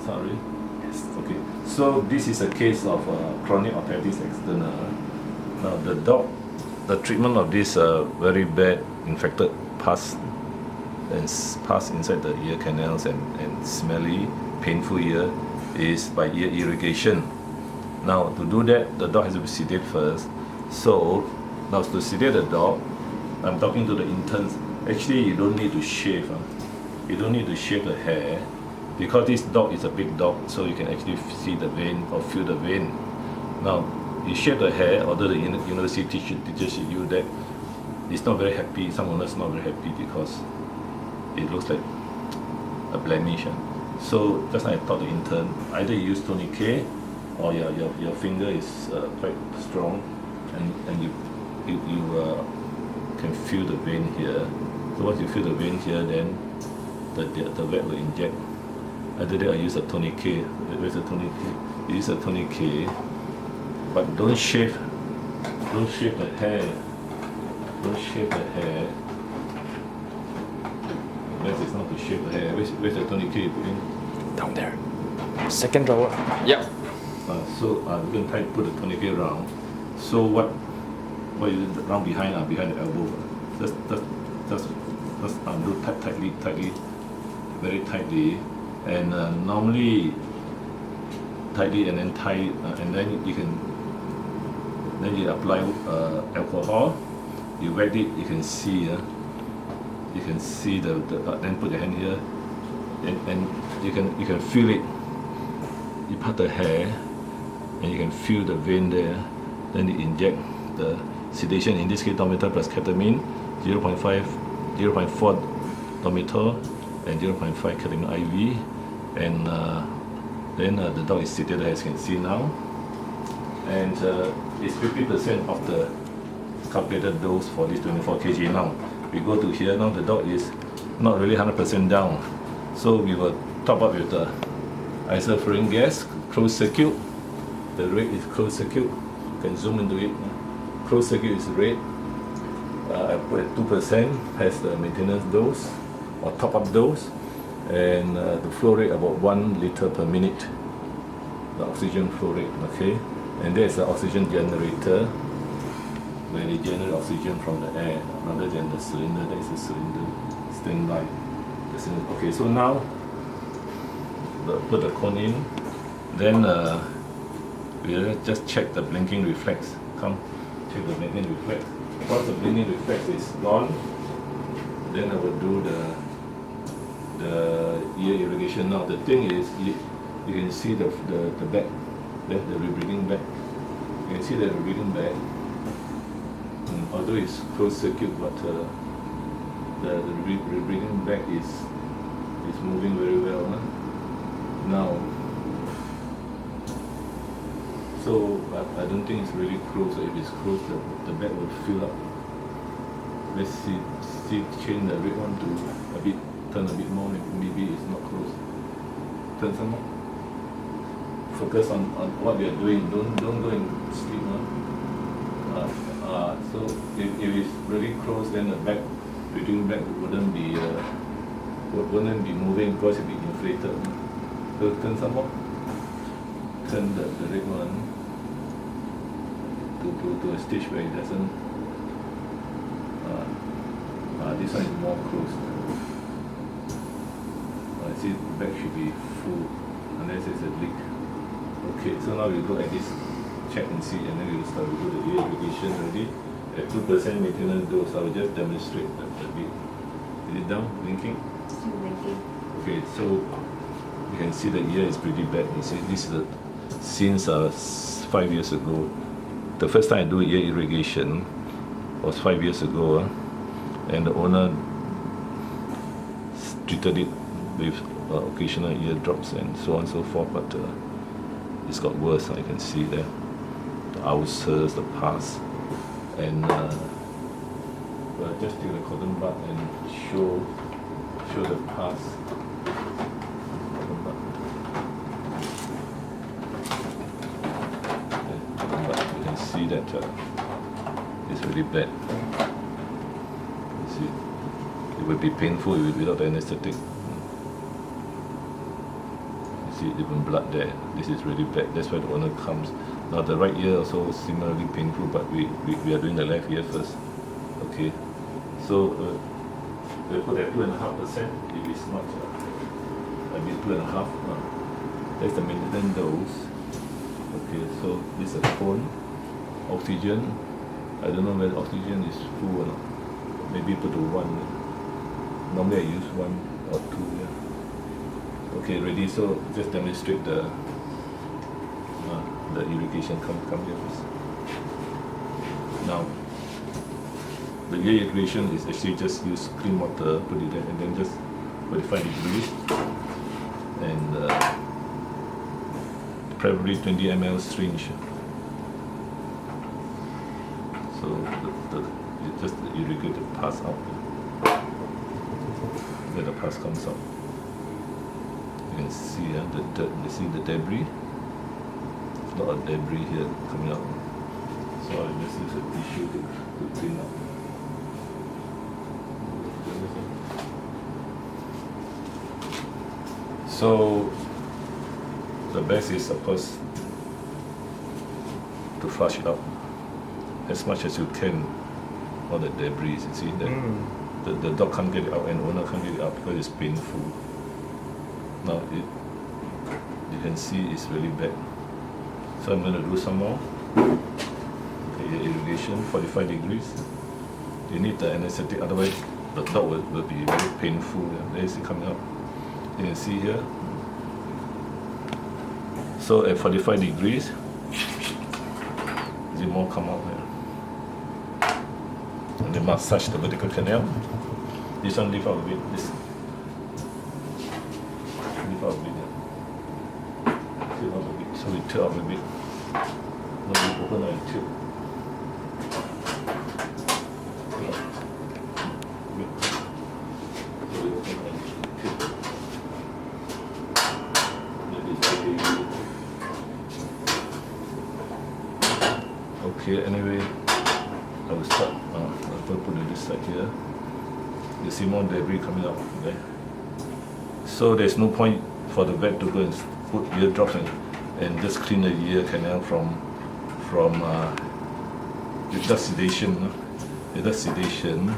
Sorry. Yes. Okay. So this is a case of chronic otitis externa. Now the dog, the treatment of this very bad infected pus and pus inside the ear canals and smelly, painful ear is by ear irrigation. Now to do that, the dog has to be sedated first. So now to sedate the dog, I'm talking to the interns. Actually, you don't need to shave. You don't need to shave the hair because this dog is a big dog, so you can actually see the vein or feel the vein. Now, you shave the hair, although the university teaches you that it's not very happy. Some owners not very happy because it looks like a blemish. So just like I taught the intern, either you use tourniquet or your finger is quite strong, and you can feel the vein here. So once you feel the vein here, then the vet will inject. Either that I use a tourniquet. Where's a tourniquet? You use a tourniquet, but don't shave the hair. Don't shave the hair. Best is not to shave the hair. Where's the tourniquet you put in? Down there. Second drawer. Yeah. So I'm going to put the tourniquet around. So what you do around behind the elbow. Just do tightly, very tightly, and normally tightly and then tie, and then you apply alcohol. You wet it. You can see. You can see the then put your hand here, and you can feel it. You part the hair, and you can feel the vein there. Then you inject the sedation, in this case Domitor plus ketamine, 0.5, 0.4 Domitor and 0.5 ketamine IV, and then the dog is seated as you can see now, and it's 50% of the calculated dose for this 24 kg. Now we go to here. Now the dog is not really 100% down, so we will top up with the isoflurane gas, closed circuit. The red is closed circuit. You can zoom into it. Closed circuit is red. I put at 2% as the maintenance dose or top up dose, and the flow rate about 1 liter per minute. The oxygen flow rate, okay. And there's the oxygen generator where they generate oxygen from the air rather than the cylinder. That is the cylinder standby. Okay, so now put the cone in. Then we'll just check the blinking reflex. Come, check the blinking reflex. Once the blinking reflex is gone, then I will do the ear irrigation. Now the thing is, you can see the back, the rebreathing back. You can see the rebreathing back. Although it's closed circuit, but the rebreathing back is moving very well. Now, so I don't think it's really closed. If it's closed, the back will fill up. Let's see change the red one to a bit, turn a bit more. Maybe it's not closed. Turn some more. Focus on what we are doing. Don't go and sleep. So if it's really closed, then the back, breathing back wouldn't be moving because it would be inflated. So turn some more. Turn the red one to a stage where it doesn't. This one is more closed. I see the back should be full unless it's a leak. Okay, so now we go at this, check and see, and then we will start to do the ear irrigation already. At 2% maintenance dose, I will just demonstrate a bit. Is it down, blinking? Still blinking. Okay, so you can see the ear is pretty bad. You see, this is since 5 years ago. The first time I do ear irrigation was 5 years ago, and the owner treated it with occasional ear drops and so on and so forth, but it's got worse. I can see there the ulcers, the pus, and just take the cotton bud and show the pus. You can see that it's really bad. You see, it would be painful without anesthetic. You See even blood there. This is really bad. That's why the owner comes. Now the right ear also similarly painful, but we are doing the left ear first. Okay. So we put at 2.5%. If it's not, I mean 2.5. That's the maintenance dose. Okay. So this is a cone. Oxygen. I don't know whether oxygen is full or not. Maybe put to 1. Normally I use 1 or 2. Yeah. Okay, ready. So just demonstrate the irrigation. Come here first. Now the ear irrigation is actually just use clean water, put it there, and then just 45 degrees, and preferably 20 ml syringe. So just irrigate the pus out. Then the pus comes out. You can see the dirt. You see the debris. There's a lot of debris here coming out. So I just use a tissue to clean up. So the best is, of course, to flush it out as much as you can. All the debris, you see that the dog can't get it out and owner can't get it out because it's painful. Now you can see it's really bad. So I'm going to do some more. Okay, irrigation, 45 degrees. You need the anesthetic, otherwise the dog will be very painful. There is it coming out. You can see here. So at 45 degrees, the more come out here. And then massage the vertical canal. This one lift out a bit. This lift out a bit. Tilt out a bit. So we tilt out a bit. Now we open and tilt. Okay, anyway, I will start. I'll put it this side here. You see more debris coming out. Okay. So there's no point for the vet to go and put ear drops and just clean the ear canal from without sedation. Without sedation,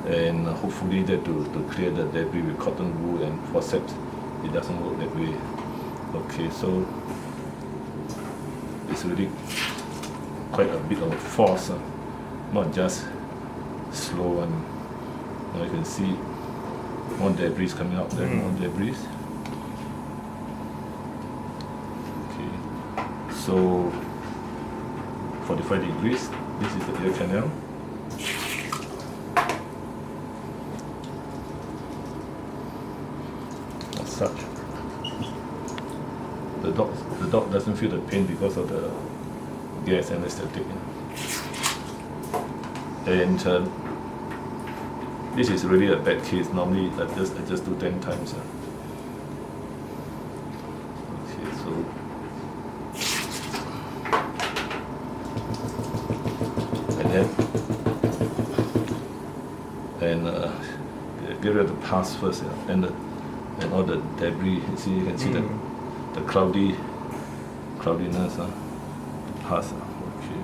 and hopefully that to clear the debris with cotton wool and forceps. It doesn't work that way. Okay, so it's really quite a bit of force, not just slow one. Now you can see more debris coming out there, more debris. Okay, so 45 degrees, this is the ear canal. As such, the dog doesn't feel the pain because of the gas anesthetic. And this is really a bad case. Normally I just do 10 times. Okay, so get rid of the pus first, and all the debris. You can see the cloudiness. Pus. Okay.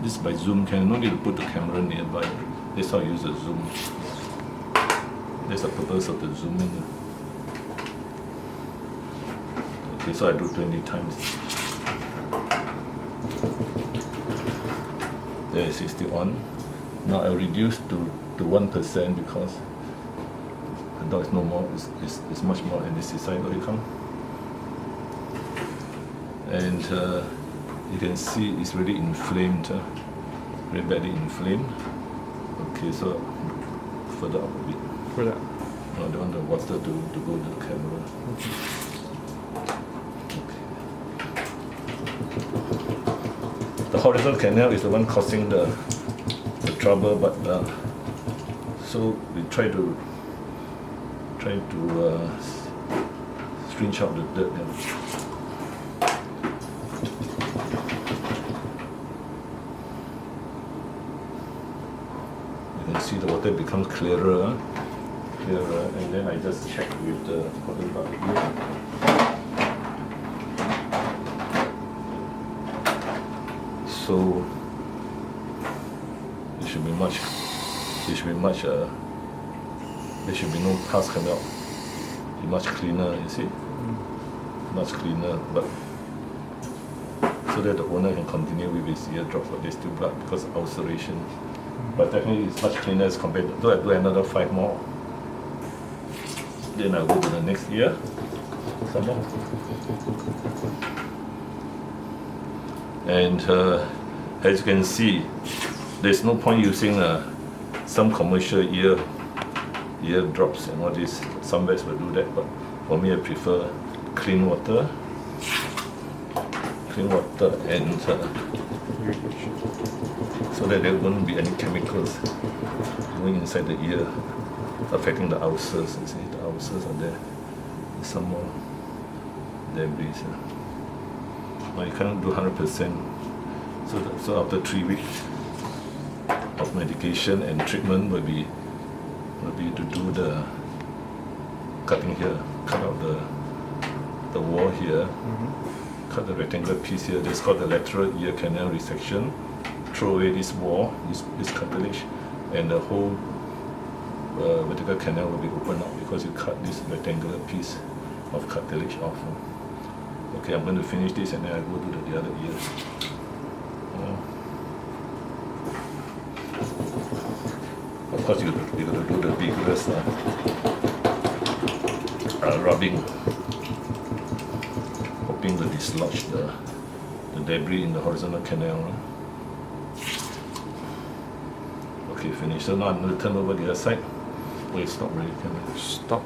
This by zoom can no need to put the camera nearby. That's how I use the zoom. That's the purpose of the zooming. Okay, so I do 20 times. There is 60 on. Now I reduce to 1% because the dog is no more. It's much more anesthetic when it comes. And you can see it's really inflamed, very badly inflamed. Okay, so further up a bit. Further. No, I don't want the water to go to the camera. Okay. The horizontal canal is the one causing the trouble, but so we try to stringe out the dirt. See the water becomes clearer, and then I just check with the cotton bud here. So it should be much. There should be no pus coming out. Be much cleaner, you see, much cleaner. But so that the owner can continue with his eardrops, but there's still blood because ulceration. But definitely it's much cleaner as compared to, so I do another 5 more. Then I'll go to the next ear. Some more. And as you can see, there's no point using some commercial ear drops and all this. Some vets will do that, but for me I prefer clean water and so that there won't be any chemicals going inside the ear affecting the ulcers. You see, the ulcers are there. There's some more debris. Now you cannot do 100%. So after 3 weeks of medication and treatment will be to do the cutting here, cut out the wall here, cut the rectangular piece here. This is called the lateral ear canal resection. Throw away this wall, this cartilage, and the whole vertical canal will be opened up because you cut this rectangular piece of cartilage off. Okay, I'm going to finish this and then I'll go to the other ear. Of course, you're going to do the vigorous rubbing, hoping to dislodge the debris in the horizontal canal. Okay, finish. So now I'm going to turn over the other side. Wait, stop already. Can I? Stop.